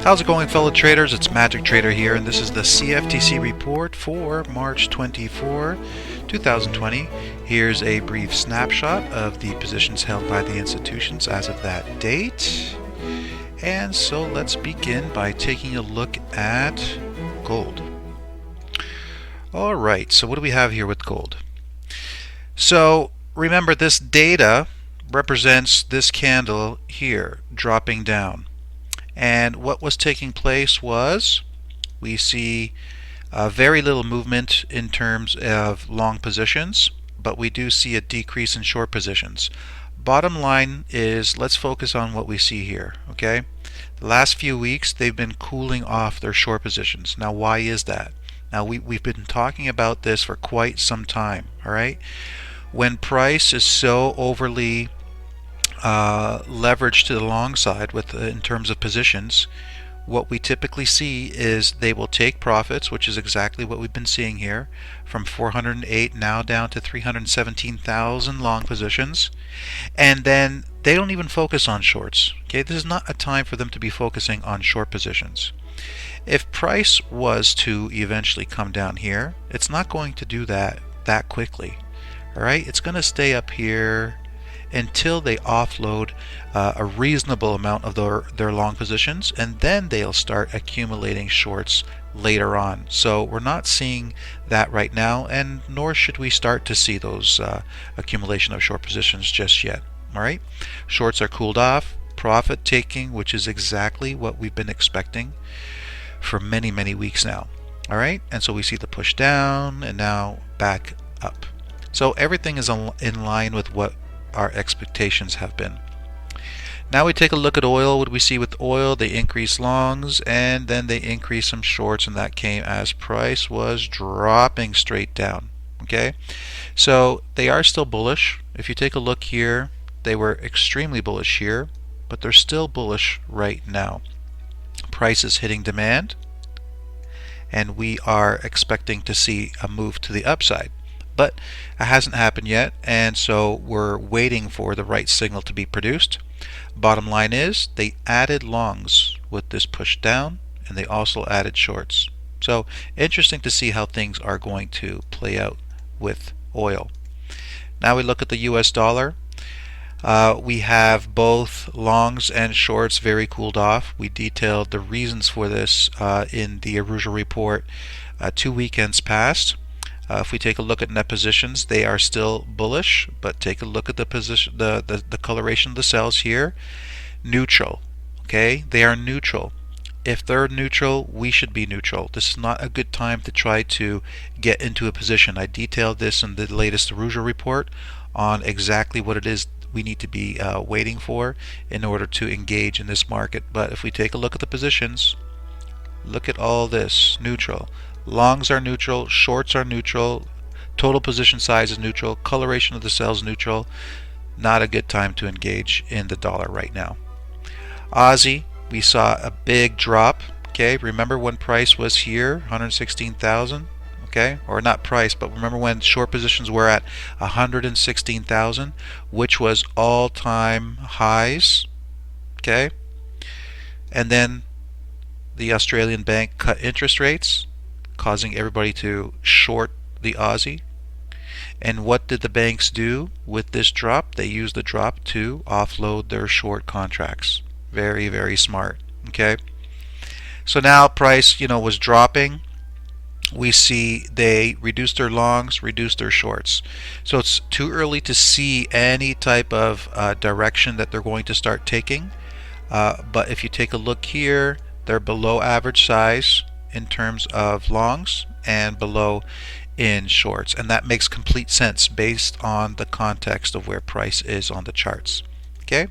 How's it going, fellow traders? It's Magic Trader here, and this is the CFTC report for March 24, 2020. Here's a brief snapshot of the positions held by the institutions as of that date. And so let's begin by taking a look at gold. Alright, so what do we have here with gold? So remember, this data represents this candle here dropping down. And what was taking place was we see very little movement in terms of long positions, but we do see a decrease in short positions. Bottom line is, let's focus on what we see here. Okay, the last few weeks they've been cooling off their short positions. Now, why is that? Now, we've been talking about this for quite some time. All right, when price is so overly leverage to the long side with in terms of positions, what we typically see is they will take profits, which is exactly what we've been seeing here, from 408 now down to 317,000 long positions, and then they don't even focus on shorts. Okay, this is not a time for them to be focusing on short positions. If price was to eventually come down here, it's not going to do that quickly. All right, it's going to stay up here until they offload a reasonable amount of their long positions, and then they'll start accumulating shorts later on. So we're not seeing that right now, and nor should we start to see those accumulation of short positions just yet. All right, shorts are cooled off, profit taking, which is exactly what we've been expecting for many weeks now. All right, and so we see the push down and now back up. So everything is in line with what our expectations have been. Now we take a look at oil. What do we see with oil? They increase longs and then they increase some shorts, and that came as price was dropping straight down. Okay, so they are still bullish. If you take a look here, they were extremely bullish here, but they're still bullish right now. Price is hitting demand, and we are expecting to see a move to the upside. But it hasn't happened yet, and so we're waiting for the right signal to be produced. Bottom line is, they added longs with this push down, and they also added shorts. So interesting to see how things are going to play out with oil. Now we look at the US dollar. We have both longs and shorts very cooled off. We detailed the reasons for this in the Aruja report 2 weekends past. If we take a look at net positions, they are still bullish, but take a look at the position, the coloration of the cells here. Neutral. Okay, they are neutral. If they're neutral, we should be neutral. This is not a good time to try to get into a position. I detailed this in the latest Aruja report on exactly what it is we need to be waiting for in order to engage in this market. But if we take a look at the positions, look at all this. Neutral. Longs are neutral, shorts are neutral, total position size is neutral, coloration of the cells neutral. Not a good time to engage in the dollar right now. Aussie, we saw a big drop. Okay, remember when price was here, 116,000. Okay, or not price, but remember when short positions were at 116,000, which was all-time highs. Okay, and then the Australian bank cut interest rates, causing everybody to short the Aussie. And what did the banks do with this drop? They used the drop to offload their short contracts. Very smart. Okay, so now price was dropping. We see they reduced their longs, reduced their shorts. So it's too early to see any type of direction that they're going to start taking. But if you take a look here, they're below average size in terms of longs and below in shorts, and that makes complete sense based on the context of where price is on the charts. Okay,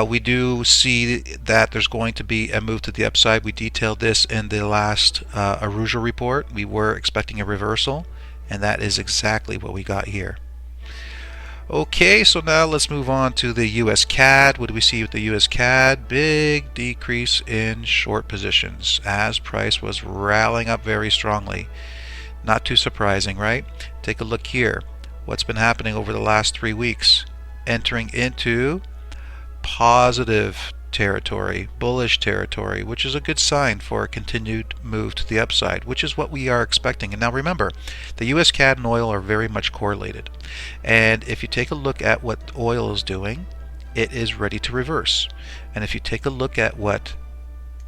we do see that there's going to be a move to the upside. We detailed this in the last Aruja report. We were expecting a reversal, and that is exactly what we got here. Okay, so now let's move on to the US CAD. What do we see with the US CAD? Big decrease in short positions as price was rallying up very strongly. Not too surprising, right? Take a look here. What's been happening over the last 3 weeks? Entering into positive territory, bullish territory, which is a good sign for a continued move to the upside, which is what we are expecting. And now remember, the US CAD and oil are very much correlated. And if you take a look at what oil is doing, it is ready to reverse. And if you take a look at what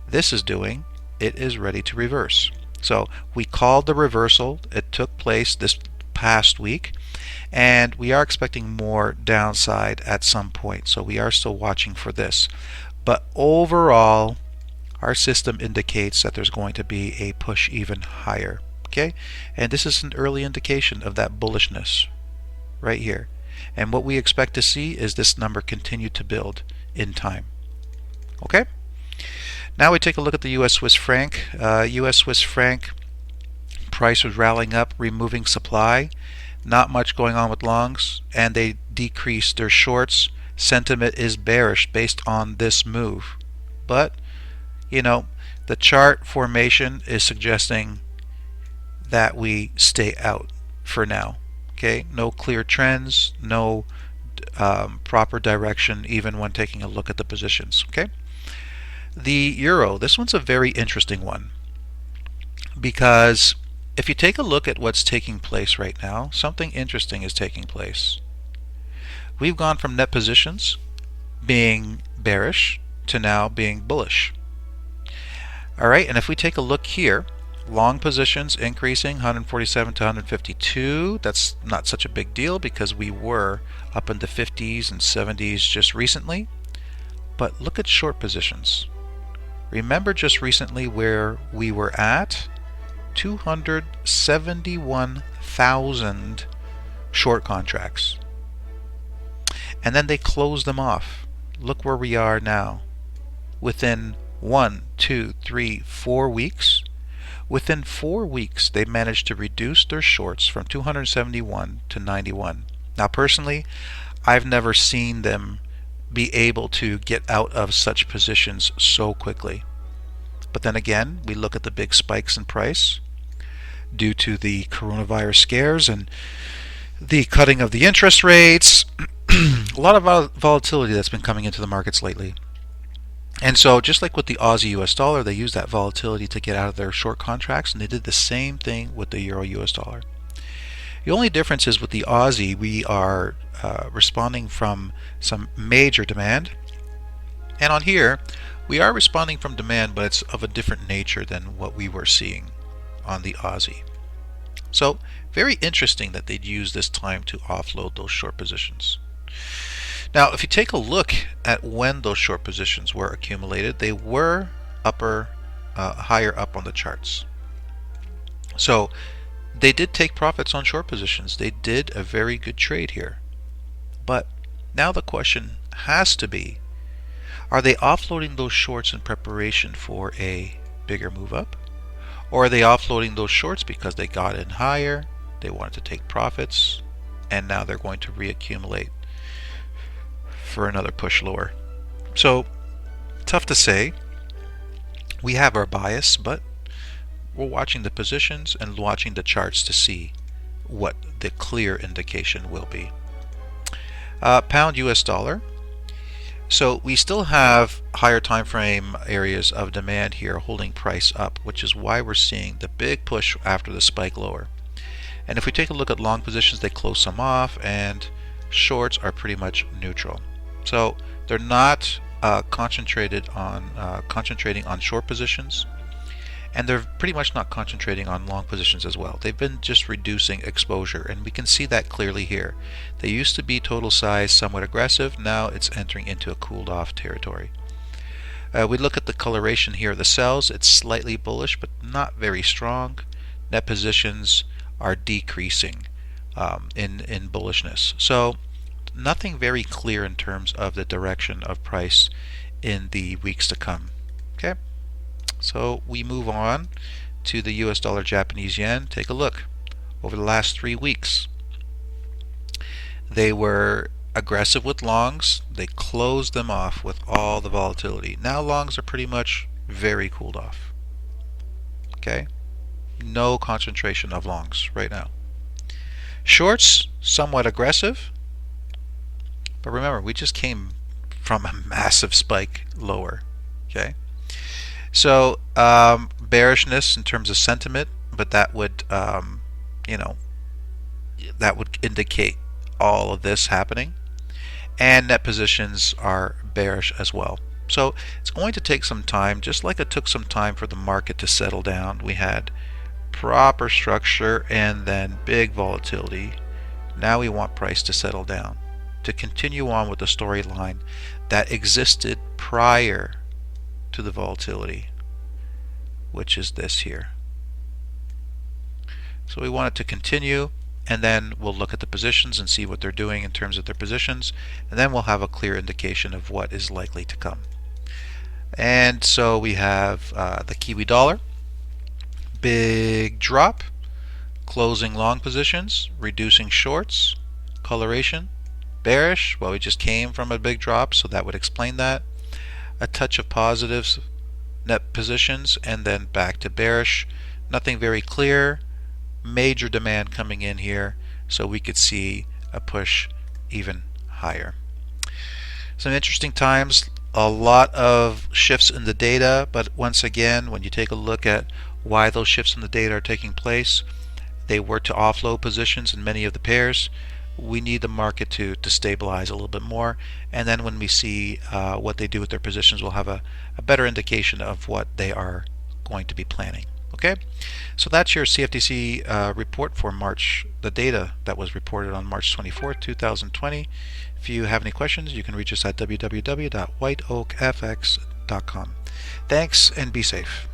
this is doing, it is ready to reverse. So we called the reversal. It took place this past week, and we are expecting more downside at some point. So we are still watching for this. But overall, our system indicates that there's going to be a push even higher. Okay, and this is an early indication of that bullishness right here. And what we expect to see is this number continue to build in time. Okay. Now we take a look at the U.S. Swiss franc. U.S. Swiss franc price was rallying up, removing supply. Not much going on with longs, and they decreased their shorts. Sentiment is bearish based on this move. But, you know, the chart formation is suggesting that we stay out for now. Okay, no clear trends, no proper direction, even when taking a look at the positions. Okay. The euro, this one's a very interesting one, because if you take a look at what's taking place right now, something interesting is taking place. We've gone from net positions being bearish to now being bullish. Alright, and if we take a look here, long positions increasing 147 to 152. That's not such a big deal because we were up in the 50s and 70s just recently. But look at short positions. Remember just recently where we were at? 271,000 short contracts. And then they closed them off. Look where we are now. Within 1, 2, 3, 4 weeks. Within 4 weeks, they managed to reduce their shorts from 271 to 91. Now, personally, I've never seen them be able to get out of such positions so quickly. But then again, we look at the big spikes in price due to the coronavirus scares and the cutting of the interest rates. A lot of volatility that's been coming into the markets lately. And so just like with the Aussie US dollar, they used that volatility to get out of their short contracts, and they did the same thing with the Euro US dollar. The only difference is with the Aussie, we are responding from some major demand. And on here, we are responding from demand, but it's of a different nature than what we were seeing on the Aussie. So very interesting that they'd use this time to offload those short positions. Now, if you take a look at when those short positions were accumulated, they were higher up on the charts. So they did take profits on short positions. They did a very good trade here. But now the question has to be, are they offloading those shorts in preparation for a bigger move up? Or are they offloading those shorts because they got in higher, they wanted to take profits, and now they're going to reaccumulate for another push lower? So tough to say. We have our bias, but we're watching the positions and watching the charts to see what the clear indication will be. Pound US dollar. So we still have higher time frame areas of demand here holding price up, which is why we're seeing the big push after the spike lower. And if we take a look at long positions, they close some off, and shorts are pretty much neutral. So they're not concentrating on short positions, and they're pretty much not concentrating on long positions as well. They've been just reducing exposure, and we can see that clearly here. They used to be total size somewhat aggressive. Now it's entering into a cooled off territory. We look at the coloration here of the cells. It's slightly bullish, but not very strong. Net positions are decreasing in bullishness. So nothing very clear in terms of the direction of price in the weeks to come. Okay, so we move on to the US dollar Japanese yen. Take a look. Over the last 3 weeks, they were aggressive with longs. They closed them off with all the volatility. Now longs are pretty much very cooled off. Okay, no concentration of longs right now. Shorts somewhat aggressive, but remember, we just came from a massive spike lower. Okay, so bearishness in terms of sentiment, but that would you know, that would indicate all of this happening, and net positions are bearish as well. So it's going to take some time, just like it took some time for the market to settle down. We had proper structure and then big volatility. Now we want price to settle down, to continue on with the storyline that existed prior to the volatility, which is this here. So we want it to continue, and then we'll look at the positions and see what they're doing in terms of their positions, and then we'll have a clear indication of what is likely to come. And so we have the Kiwi dollar, big drop, closing long positions, reducing shorts, coloration, bearish. Well, we just came from a big drop, so that would explain that. A touch of positives, net positions, and then back to bearish. Nothing very clear. Major demand coming in here, so we could see a push even higher. Some interesting times, a lot of shifts in the data, but once again, when you take a look at why those shifts in the data are taking place, they were to offload positions in many of the pairs. We need the market to stabilize a little bit more, and then when we see what they do with their positions, we'll have a better indication of what they are going to be planning. Okay, so that's your CFTC report for March, the data that was reported on March 24, 2020. If you have any questions, you can reach us at www.whiteoakfx.com. Thanks, and be safe.